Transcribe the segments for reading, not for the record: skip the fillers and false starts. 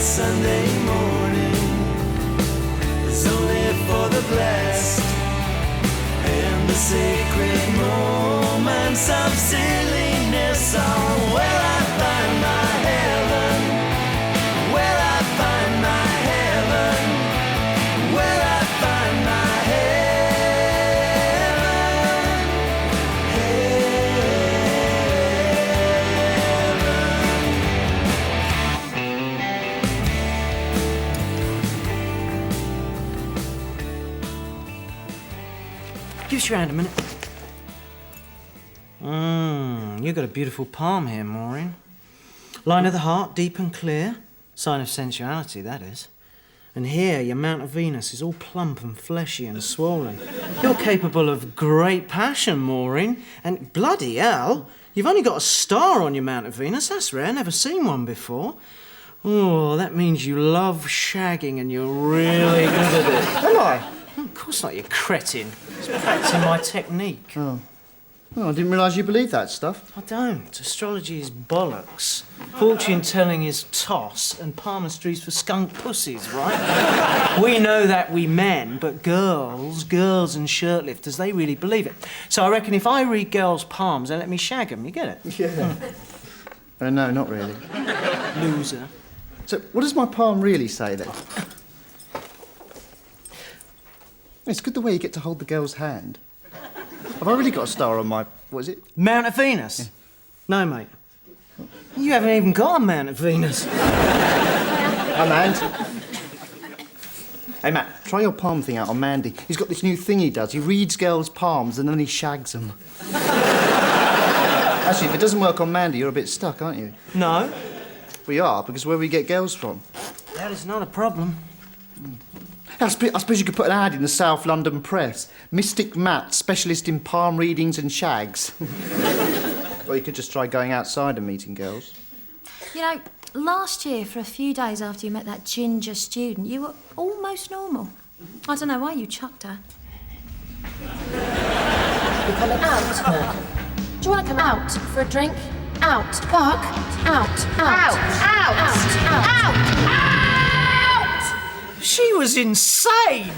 Sunday morning is only for the blessed and the sacred moments of silliness are where I find my heaven, where I find my heaven, where I find my Give us your hand a minute. You've got a beautiful palm here, Maureen. Line of the heart, deep and clear. Sign of sensuality, that is. And here, your Mount of Venus is all plump and fleshy and swollen. You're capable of great passion, Maureen. And bloody hell, you've only got a star on your Mount of Venus. That's rare, never seen one before. Oh, that means you love shagging and you're really good at it. Am I? Of course not, you cretin. It's practising my technique. Oh. Well, I didn't realise you believed that stuff. I don't. Astrology is bollocks. Fortune-telling is toss, and palmistry's for skunk pussies, right? We know that, we men, but girls and shirt-lifters, they really believe it. So I reckon if I read girls' palms, they let me shag them. You get it? Yeah. No, not really. Loser. So, what does my palm really say, then? It's good the way you get to hold the girl's hand. Have I really got a star on my... what is it? Mount of Venus? Yeah. No, mate. You haven't even got a Mount of Venus. Hi, Mand. Hey, Matt, try your palm thing out on Mandy. He's got this new thing he does. He reads girls' palms and then he shags them. Actually, if it doesn't work on Mandy, you're a bit stuck, aren't you? No. We are, because where we get girls from. That is not a problem. I suppose you could put an ad in the South London Press. Mystic Matt, specialist in palm readings and shags. Or you could just try going outside and meeting girls. You know, last year, for a few days after you met that ginger student, you were almost normal. I don't know why you chucked her. You're coming out, Mark. Do you want to come out for a drink? Out. Mark. Out. Out. Out. Out. Out. She was insane!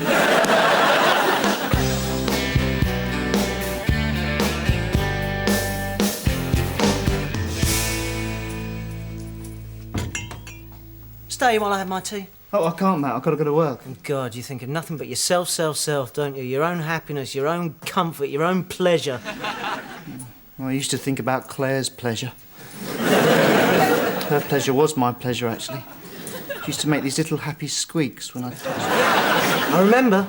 Stay while I have my tea. Oh, I can't, Matt. I've got to go to work. Oh, God, you think of nothing but yourself, don't you? Your own happiness, your own comfort, your own pleasure. Well, I used to think about Claire's pleasure. Her pleasure was my pleasure, actually. She used to make these little happy squeaks when I touched her. I remember.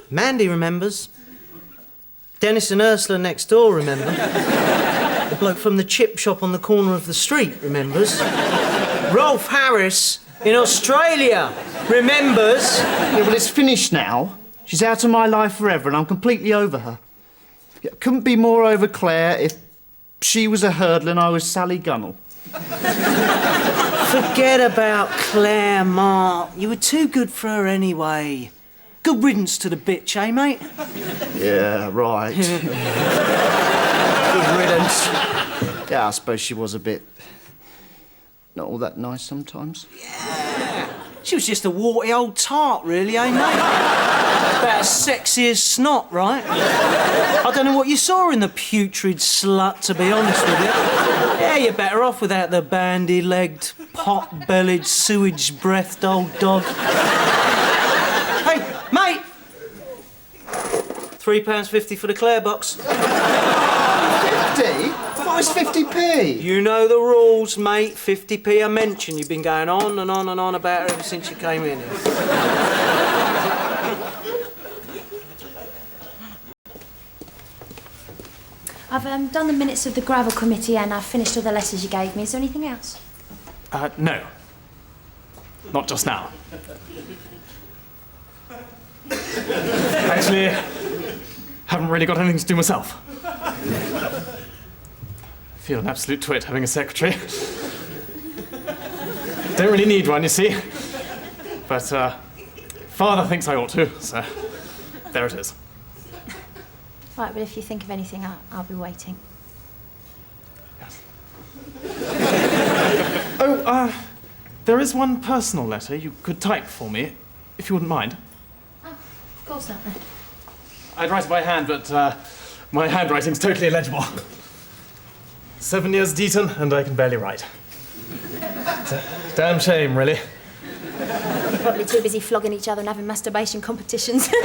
Mandy remembers. Dennis and Ursula next door remember. The bloke from the chip shop on the corner of the street remembers. Rolf Harris in Australia remembers. Yeah, well, it's finished now. She's out of my life forever and I'm completely over her. Yeah, couldn't be more over Claire if she was a hurdler and I was Sally Gunnell. Forget about Claire, Mark. You were too good for her anyway. Good riddance to the bitch, eh, mate? Yeah, right. Good riddance. Yeah, I suppose she was a bit... not all that nice sometimes. Yeah. She was just a warty old tart, really, eh, mate? About as sexy as snot, right? I don't know what you saw in the putrid slut, to be honest with you. Yeah, you're better off without the bandy-legged, pot-bellied, sewage-breathed old dog. Hey, mate! £3.50 for the Claire box. 50? What was 50p? You know the rules, mate. 50p a mention. You've been going on and on and on about her ever since you came in here. I've done the minutes of the gravel committee and I've finished all the letters you gave me. Is there anything else? No. Not just now. Actually, haven't really got anything to do myself. Feel an absolute twit having a secretary. Don't really need one, you see. But, Father thinks I ought to, so there it is. Right, but if you think of anything, I'll be waiting. Yes. There is one personal letter you could type for me, if you wouldn't mind. Oh, of course not, then. I'd write it by hand, but my handwriting's totally illegible. 7 years Deaton, and I can barely write. It's a damn shame, really. Probably too busy flogging each other and having masturbation competitions. Sorry,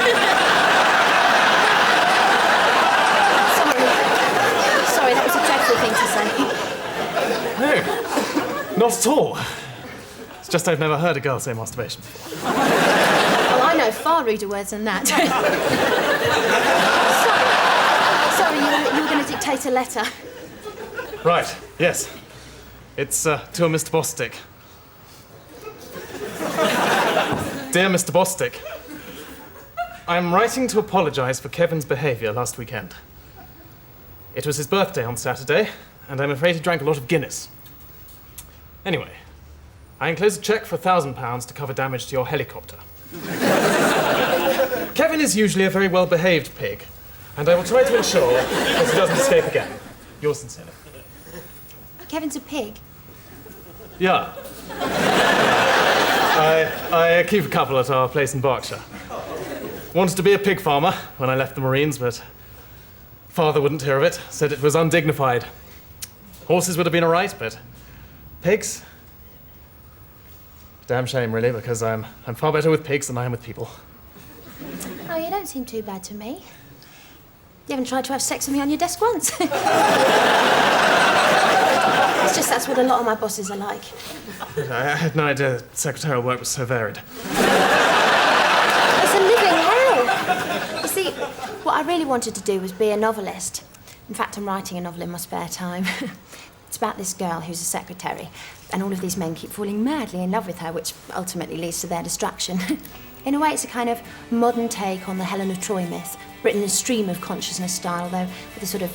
that was a dreadful thing to say. No, not at all. It's just I've never heard a girl say masturbation. Oh, I know far ruder words than that. Sorry, you were going to dictate a letter. Right, yes. It's to a Mr. Bostic. Dear Mr. Bostic, I'm writing to apologise for Kevin's behaviour last weekend. It was his birthday on Saturday, and I'm afraid he drank a lot of Guinness. Anyway, I enclose a cheque for £1,000 to cover damage to your helicopter. Kevin is usually a very well-behaved pig, and I will try to ensure that he doesn't escape again. Yours sincerely. Kevin's a pig. Yeah. I keep a couple at our place in Berkshire. Wanted to be a pig farmer when I left the Marines, but father wouldn't hear of it, said it was undignified. Horses would have been all right, but pigs? Damn shame, really, because I'm far better with pigs than I am with people. Oh, you don't seem too bad to me. You haven't tried to have sex with me on your desk once. It's just that's what a lot of my bosses are like. I had no idea secretarial work was so varied. It's a living hell. You see, what I really wanted to do was be a novelist. In fact, I'm writing a novel in my spare time. It's about this girl who's a secretary, and all of these men keep falling madly in love with her, which ultimately leads to their destruction. In a way, it's a kind of modern take on the Helen of Troy myth, written in a stream of consciousness style, though with a sort of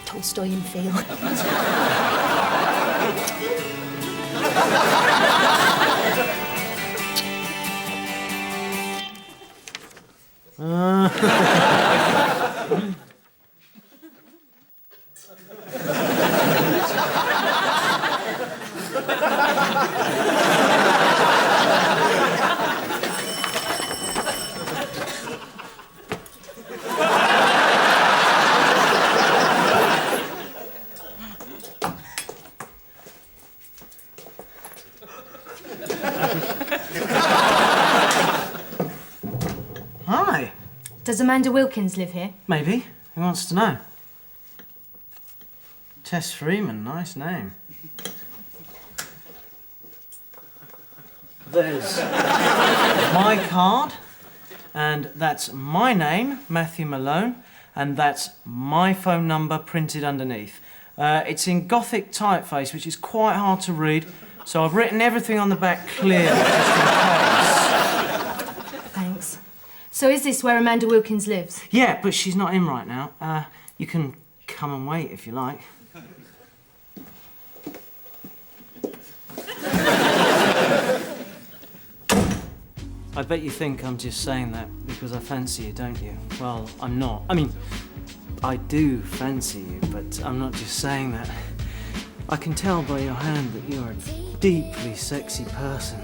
Tolstoyan feel. Hi. Does Amanda Wilkins live here? Maybe. Who wants to know? Tess Freeman, nice name. There's my card, and that's my name, Matthew Malone, and that's my phone number printed underneath. It's in Gothic typeface, which is quite hard to read, so I've written everything on the back clearly, just in case. Thanks. So is this where Amanda Wilkins lives? Yeah, but she's not in right now. You can come and wait if you like. I bet you think I'm just saying that because I fancy you, don't you? Well, I'm not. I mean, I do fancy you, but I'm not just saying that. I can tell by your hand that you're a deeply sexy person.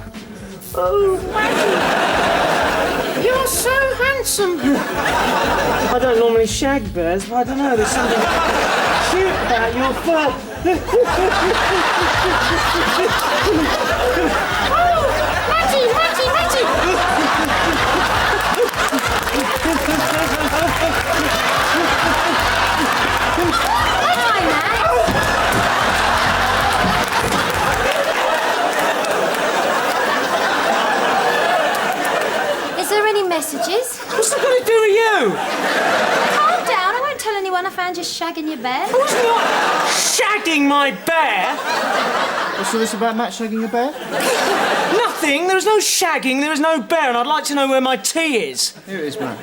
Oh, Maggie! You're so handsome! I don't normally shag bears, but I don't know, there's something cute about your fur. Oh, Maggie! Hi, Matt. Is there any messages? What's that got to do with you? Calm down. I won't tell anyone I found you shagging your bear. I was not shagging my bear. What's all this about Matt shagging a bear? Nothing. There is no shagging. There is no bear, and I'd like to know where my tea is. Here it is, Matt.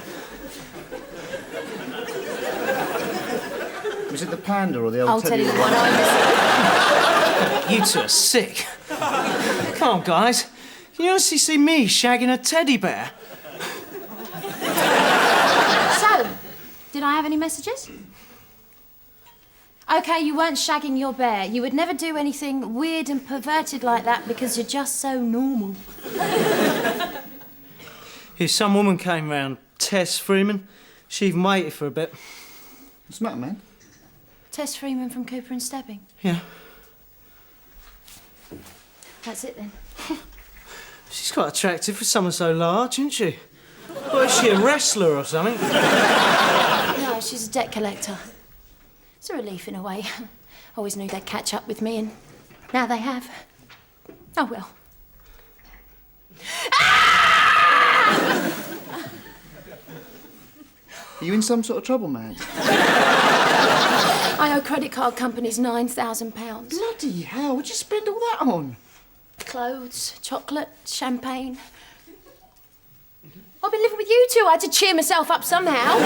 Was it the panda or the old I'll tell teddy? you the one I missed. You two are sick. Come on, guys. Can you honestly see me shagging a teddy bear? So, did I have any messages? OK, you weren't shagging your bear. You would never do anything weird and perverted like that because you're just so normal. Here, some woman came round, Tess Freeman. She even waited for a bit. What's the matter, man? Tess Freeman from Cooper and Stebbing. Yeah. That's it then. She's quite attractive for someone so large, isn't she? What, is she a wrestler or something? No, she's a debt collector. It's a relief in a way. Always knew they'd catch up with me, and now they have. Oh well. Are you in some sort of trouble, man? I owe credit card companies £9,000. Bloody hell, what'd you spend all that on? Clothes, chocolate, champagne. I've been living with you two. I had to cheer myself up somehow.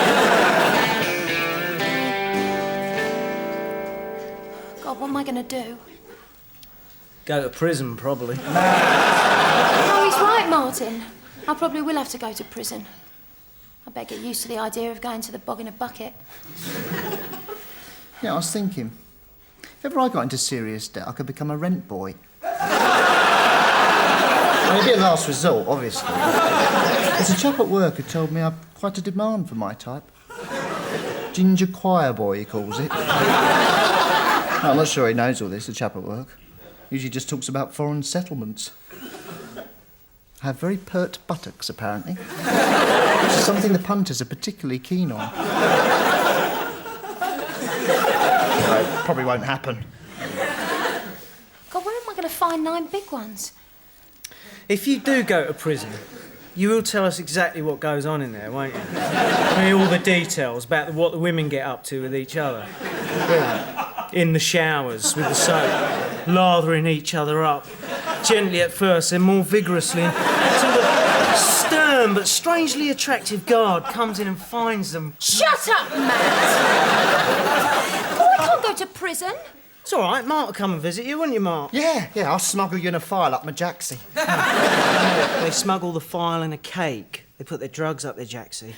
God, what am I going to do? Go to prison, probably. Oh, he's right, Martin. I probably will have to go to prison. I better get used to the idea of going to the bog in a bucket. Yeah, I was thinking, if ever I got into serious debt, I could become a rent boy. It'd be a last resort, obviously. There's a chap at work who told me I've quite a demand for my type. Ginger choir boy, he calls it. No, I'm not sure he knows all this, the chap at work. Usually just talks about foreign settlements. I have very pert buttocks, apparently. Which is something the punters are particularly keen on. It probably won't happen. God, where am I going to find 9 big ones? If you do go to prison, you will tell us exactly what goes on in there, won't you? I mean, all the details about what the women get up to with each other. In the showers with the soap, lathering each other up. Gently at first, then more vigorously, until the stern but strangely attractive guard comes in and finds them. Shut up, Matt! Oh, I can't go to prison. It's all right, Mark will come and visit you, wouldn't you, Mark? Yeah, I'll smuggle you in a file up my jacksie. They smuggle the file in a cake. They put their drugs up their jacksie.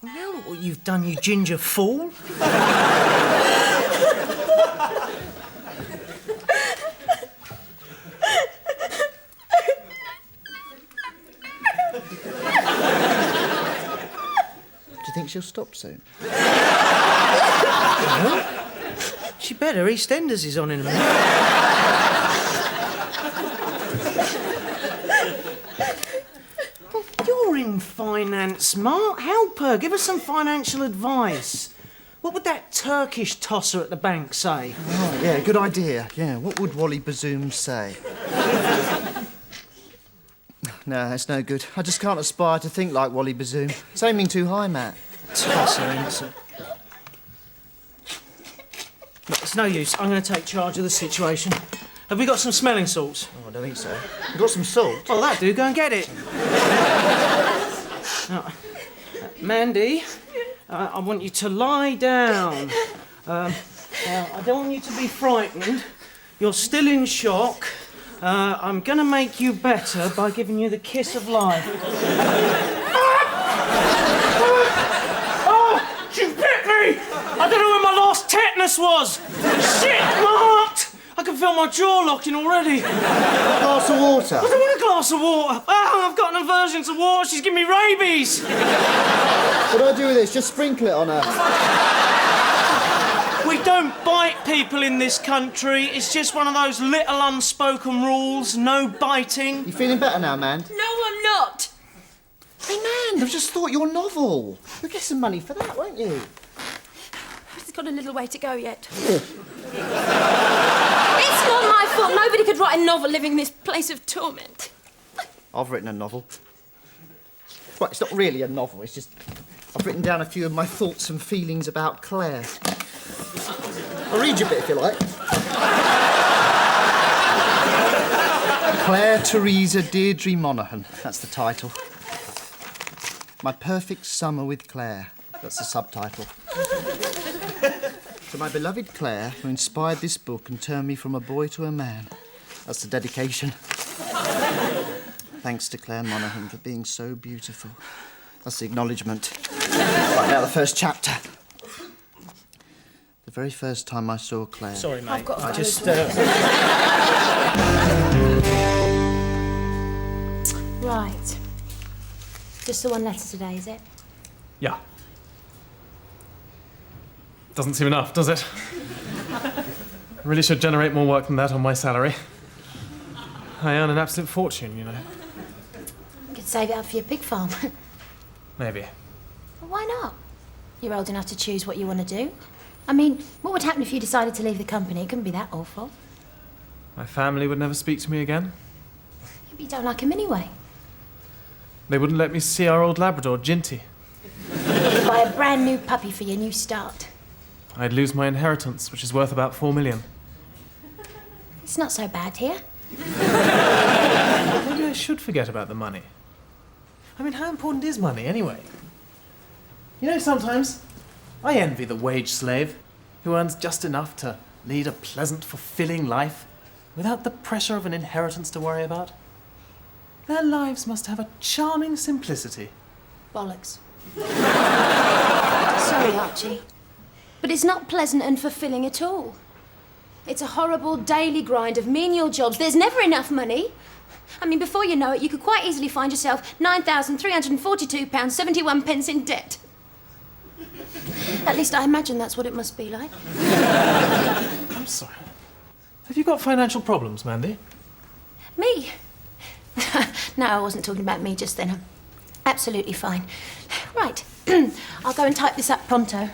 Now look what you've done, you ginger fool. Do you think she'll stop soon? She better. EastEnders is on in a minute. Well, you're in finance, Mark. Help her. Give her some financial advice. What would that Turkish tosser at the bank say? Oh, yeah, good idea. Yeah, what would Wally Bazoom say? No, that's no good. I just can't aspire to think like Wally Bazoom. It's aiming too high, Matt. Tosser, innocent. Look, it's no use. I'm going to take charge of the situation. Have we got some smelling salts? Oh, I don't think so. You got some salt? Well, that'll do. Go and get it. Now, Mandy, I want you to lie down. I don't want you to be frightened. You're still in shock. I'm going to make you better by giving you the kiss of life. Oh, she bit me! I don't know where my last tetanus was. Shit, my heart! I can feel my jaw locking already. A glass of water. I don't want a glass of water. Oh, I've got an aversion to water. She's giving me rabies. What do I do with this? Just sprinkle it on her. We don't bite people in this country. It's just one of those little unspoken rules. No biting. You feeling better now, man? No, I'm not. Hey, man, I've just thought your novel. You'll get some money for that, won't you? It's got a little way to go yet. It's not my fault. Nobody could write a novel living in this place of torment. I've written a novel. Well, it's not really a novel, it's just... I've written down a few of my thoughts and feelings about Claire. I'll read you a bit if you like. Claire Theresa Deirdre Monaghan, that's the title. My Perfect Summer with Claire, that's the subtitle. To my beloved Claire, who inspired this book and turned me from a boy to a man, that's the dedication. Thanks to Claire Monaghan for being so beautiful. That's the acknowledgement. Right, now the first chapter. The very first time I saw Claire. Sorry, mate. I've got to I go just. as Right. Just the one letter today, is it? Yeah. Doesn't seem enough, does it? I really should generate more work than that on my salary. I earn an absolute fortune, you know. You could save it up for your pig farm. Maybe. Well, why not? You're old enough to choose what you want to do. I mean, what would happen if you decided to leave the company? It couldn't be that awful. My family would never speak to me again. You don't like him anyway. They wouldn't let me see our old Labrador, Ginty. You'd buy a brand new puppy for your new start. I'd lose my inheritance, which is worth about 4 million. It's not so bad here. Maybe I should forget about the money. I mean, how important is money, anyway? You know, sometimes I envy the wage slave who earns just enough to lead a pleasant, fulfilling life without the pressure of an inheritance to worry about. Their lives must have a charming simplicity. Bollocks. Sorry, Archie. But it's not pleasant and fulfilling at all. It's a horrible daily grind of menial jobs. There's never enough money. I mean, before you know it, you could quite easily find yourself £9,342.71 in debt. At least I imagine that's what it must be like. I'm sorry. Have you got financial problems, Mandy? Me? No, I wasn't talking about me just then. I'm absolutely fine. Right. I'll go and type this up pronto.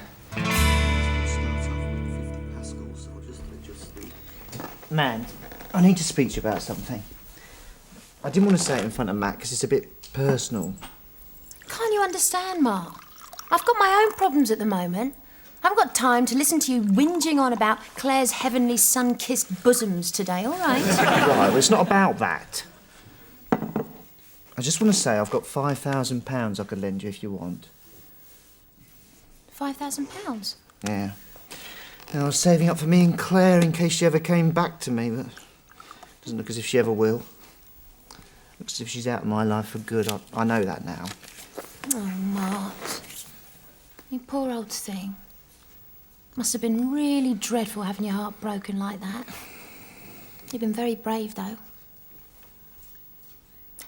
Man, I need to speak to you about something. I didn't want to say it in front of Matt because it's a bit personal. Can't you understand, Mark? I've got my own problems at the moment. I haven't got time to listen to you whinging on about Claire's heavenly sun-kissed bosoms today, all right? Right, well, it's not about that. I just want to say I've got £5,000 I could lend you if you want. £5,000? Yeah. And I was saving up for me and Claire in case she ever came back to me, but it doesn't look as if she ever will. Looks as if she's out of my life for good. I know that now. Oh, Mart. You poor old thing. Must have been really dreadful having your heart broken like that. You've been very brave, though.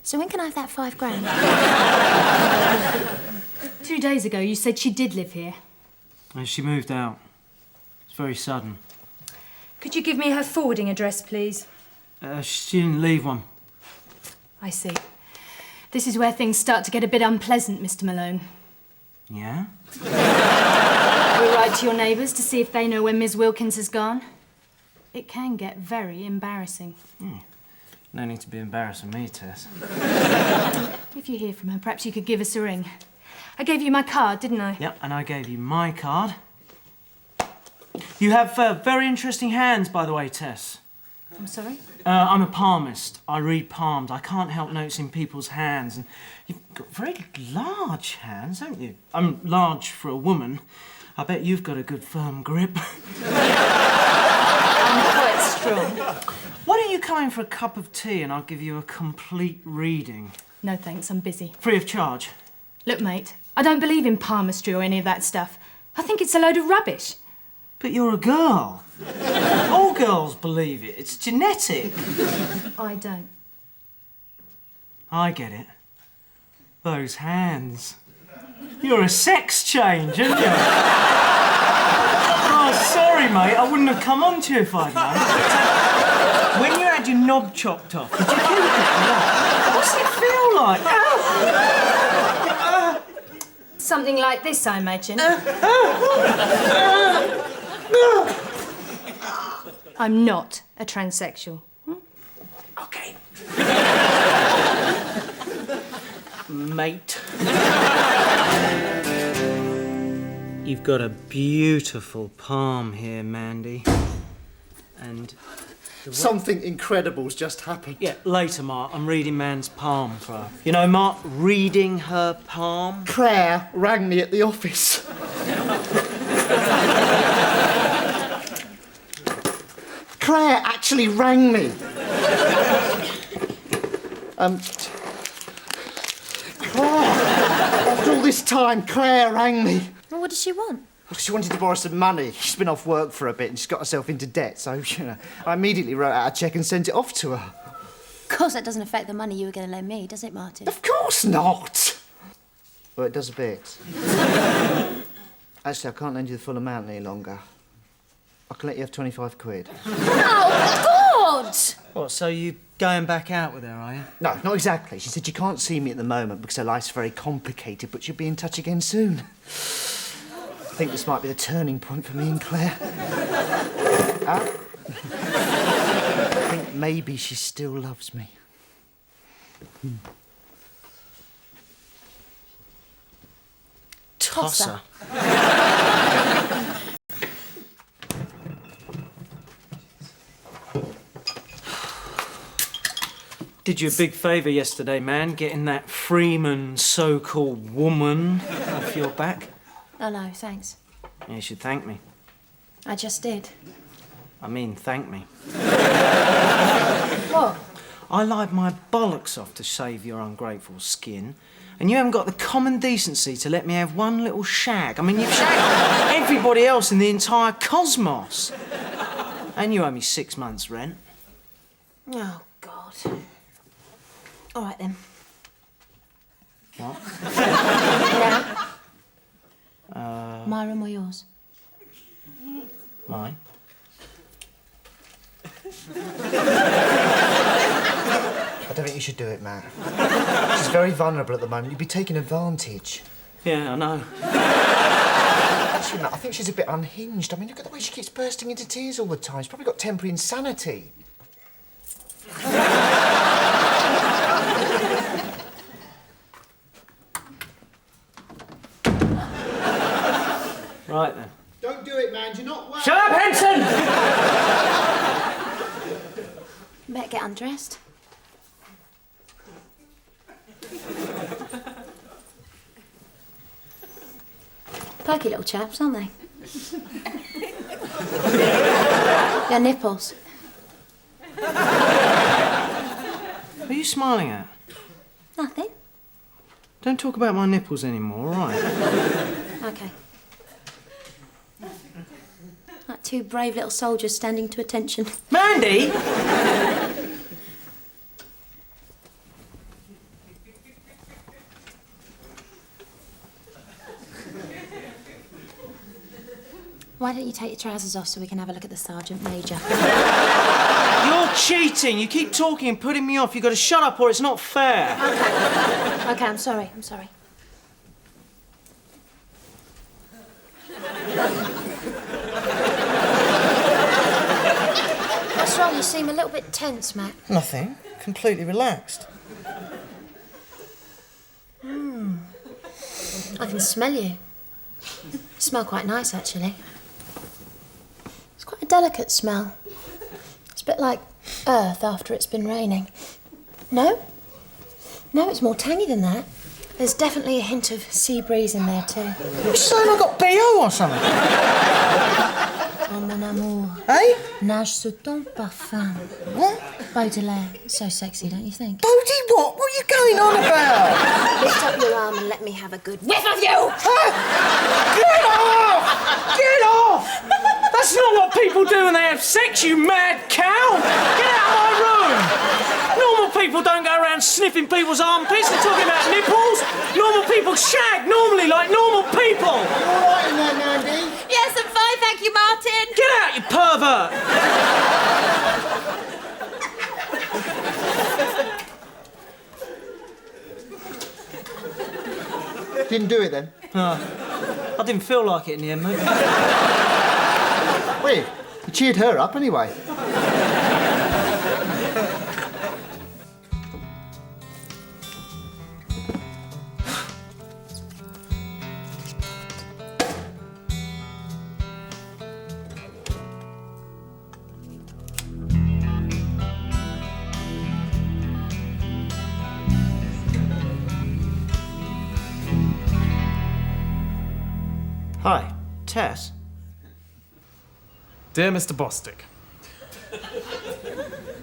So when can I have that £5,000? 2 days ago, you said she did live here. And she moved out. It's very sudden. Could you give me her forwarding address, please? She didn't leave one. I see. This is where things start to get a bit unpleasant, Mr. Malone. Yeah? We write to your neighbours to see if they know where Ms. Wilkins has gone. It can get very embarrassing. No need to be embarrassing me, Tess. If you hear from her, perhaps you could give us a ring. I gave you my card, didn't I? Yep, and I gave you my card. You have very interesting hands, by the way, Tess. I'm sorry? I'm a palmist. I read palms. I can't help noticing people's hands. And you've got very large hands, haven't you? I'm large for a woman. I bet you've got a good firm grip. I'm quite strong. Why don't you come in for a cup of tea and I'll give you a complete reading? No thanks, I'm busy. Free of charge. Look, mate, I don't believe in palmistry or any of that stuff. I think it's a load of rubbish. But you're a girl. All girls believe it. It's genetic. I don't. I get it. Those hands. You're a sex change, aren't you? Oh, sorry, mate. I wouldn't have come on to you if I'd known. When you had your knob chopped off, did you keep it? What's it feel like? Something like this, I imagine. I'm not a transsexual. OK. Mate. You've got a beautiful palm here, Mandy. And... Something incredible's just happened. Yeah, later, Mark. I'm reading Man's palm for her. You know, Mark, reading her palm? Claire rang me at the office. Claire actually rang me. Claire, after this time Claire rang me. Well, what does she want? Well, she wanted to borrow some money. She's been off work for a bit and she's got herself into debt, so, I immediately wrote out a cheque and sent it off to her. Of course, that doesn't affect the money you were going to lend me, does it, Martin? Of course not! Well, it does a bit. Actually, I can't lend you the full amount any longer. I can let you have 25 quid. Oh, God! What, so you going back out with her, are you? No, not exactly. She said she can't see me at the moment because her life's very complicated, but she'll be in touch again soon. I think this might be the turning point for me and Claire. I think maybe she still loves me. Tosser. Did you a big favour yesterday, man, getting that Freeman so-called woman off your back. Oh, no, thanks. Yeah, you should thank me. I just did. I mean, thank me. What? I lied my bollocks off to save your ungrateful skin, and you haven't got the common decency to let me have one little shag. I mean, you've shagged everybody else in the entire cosmos. And you owe me 6 months' rent. Oh, God. All right, then. What? Now? My room or yours? Mine. I don't think you should do it, Matt. She's very vulnerable at the moment. You'd be taking advantage. Yeah, I know. Actually, Matt, I think she's a bit unhinged. I mean, look at the way she keeps bursting into tears all the time. She's probably got temporary insanity. Right, then. Don't do it, man. You're not well. Shut up, Henson! Better get undressed. Perky little chaps, aren't they? Their nipples. What are you smiling at? Nothing. Don't talk about my nipples anymore, all right? Okay. Like two brave little soldiers standing to attention. Mandy! Why don't you take your trousers off so we can have a look at the Sergeant Major? You're cheating. You keep talking and putting me off. You've got to shut up or it's not fair. Okay, I'm sorry. What's wrong? You seem a little bit tense, Matt. Nothing. Completely relaxed. I can smell you. You smell quite nice, actually. It's quite a delicate smell. It's a bit like earth after it's been raining. No? No, it's more tangy than that. There's definitely a hint of sea breeze in there, too. You saying I got BO or something? Oh, mon amour. Hey? Nage sous ton parfum. What? Baudelaire. So sexy, don't you think? Bodie what? What are you going on about? Lift up your arm and let me have a good whiff of you! Get off! Get off! That's not what people do when they have sex, you mad cow! Get out of my room! Normal people don't go around sniffing people's armpits and talking about nipples. Normal people shag normally like normal people. All right in there, Mandy. Yes, I'm fine, thank you, Martin. Get out, you pervert! Didn't do it then. I didn't feel like it in the end, mate. Weird. You cheered her up anyway. Hi, Tess. Dear Mr. Bostic,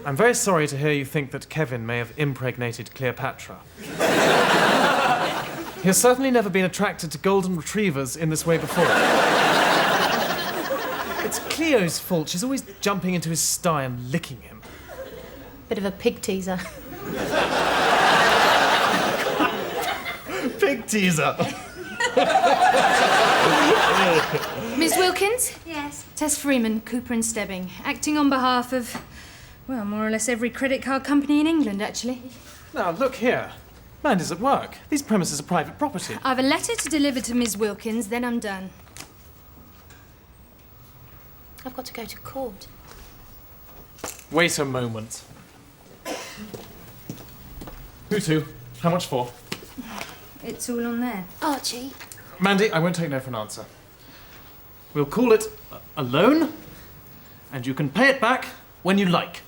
I'm very sorry to hear you think that Kevin may have impregnated Cleopatra. He has certainly never been attracted to golden retrievers in this way before. It's Cleo's fault. She's always jumping into his sty and licking him. Bit of a pig teaser. Pig teaser. Miss Wilkins? Yes. Tess Freeman, Cooper and Stebbing, acting on behalf of, well, more or less every credit card company in England, actually. Now, look here. Mandy's at work. These premises are private property. I've a letter to deliver to Miss Wilkins, then I'm done. I've got to go to court. Wait a moment. Who to? How much for? It's all on there. Archie. Mandy, I won't take no for an answer. We'll call it a loan, and you can pay it back when you like.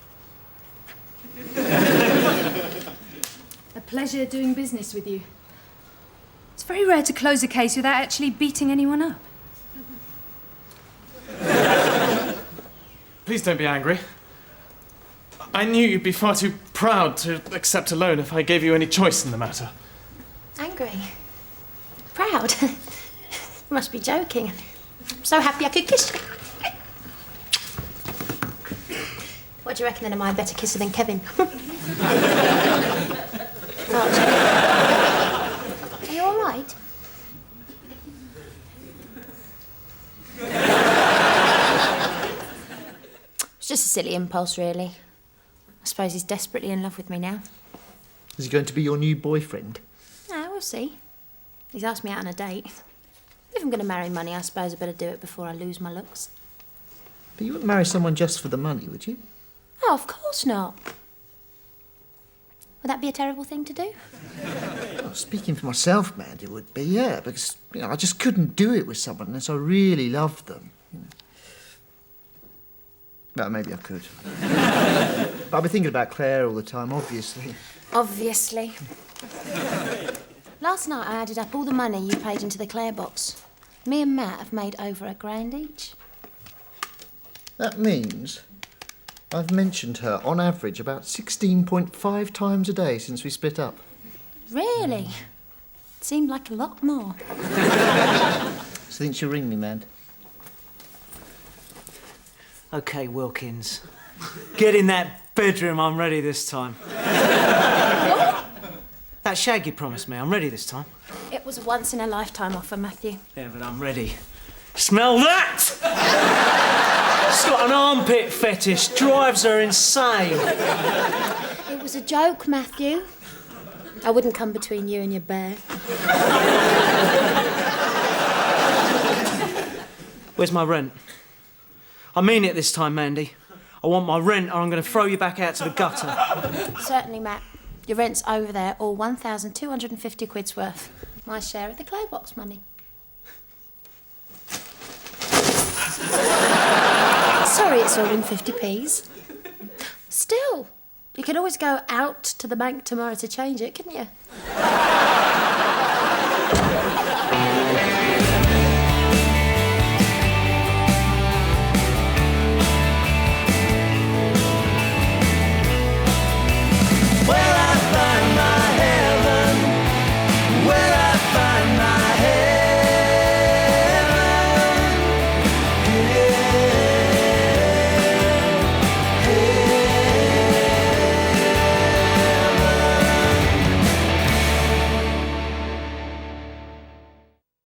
A pleasure doing business with you. It's very rare to close a case without actually beating anyone up. Please don't be angry. I knew you'd be far too proud to accept a loan if I gave you any choice in the matter. Angry. Proud. You must be joking. I'm so happy I could kiss you. What do you reckon then? Am I a better kisser than Kevin? Archie. Are you all right? It's just a silly impulse, really. I suppose he's desperately in love with me now. Is he going to be your new boyfriend? No, we'll see. He's asked me out on a date. If I'm going to marry money, I suppose I better do it before I lose my looks. But you wouldn't marry someone just for the money, would you? Oh, of course not. Would that be a terrible thing to do? Well, speaking for myself, man, it would be, yeah, because I just couldn't do it with someone unless I really loved them. Well, maybe I could. But I've been thinking about Claire all the time, obviously. Obviously. Last night I added up all the money you paid into the Claire box. Me and Matt have made over £1,000 each. That means I've mentioned her, on average, about 16.5 times a day since we split up. Really? It seemed like a lot more. So I think she'll ring me, man. OK, Wilkins. Get in that bedroom, I'm ready this time. That shag you promised me, I'm ready this time. It was a once-in-a-lifetime offer, Matthew. Yeah, but I'm ready. Smell that! She's got an armpit fetish, drives her insane. It was a joke, Matthew. I wouldn't come between you and your bear. Where's my rent? I mean it this time, Mandy. I want my rent or I'm going to throw you back out to the gutter. Certainly, Matt. Your rent's over there, all 1,250 quid's worth. My share of the Claire box money. Sorry, it's all in 50p's. Still, you could always go out to the bank tomorrow to change it, couldn't you?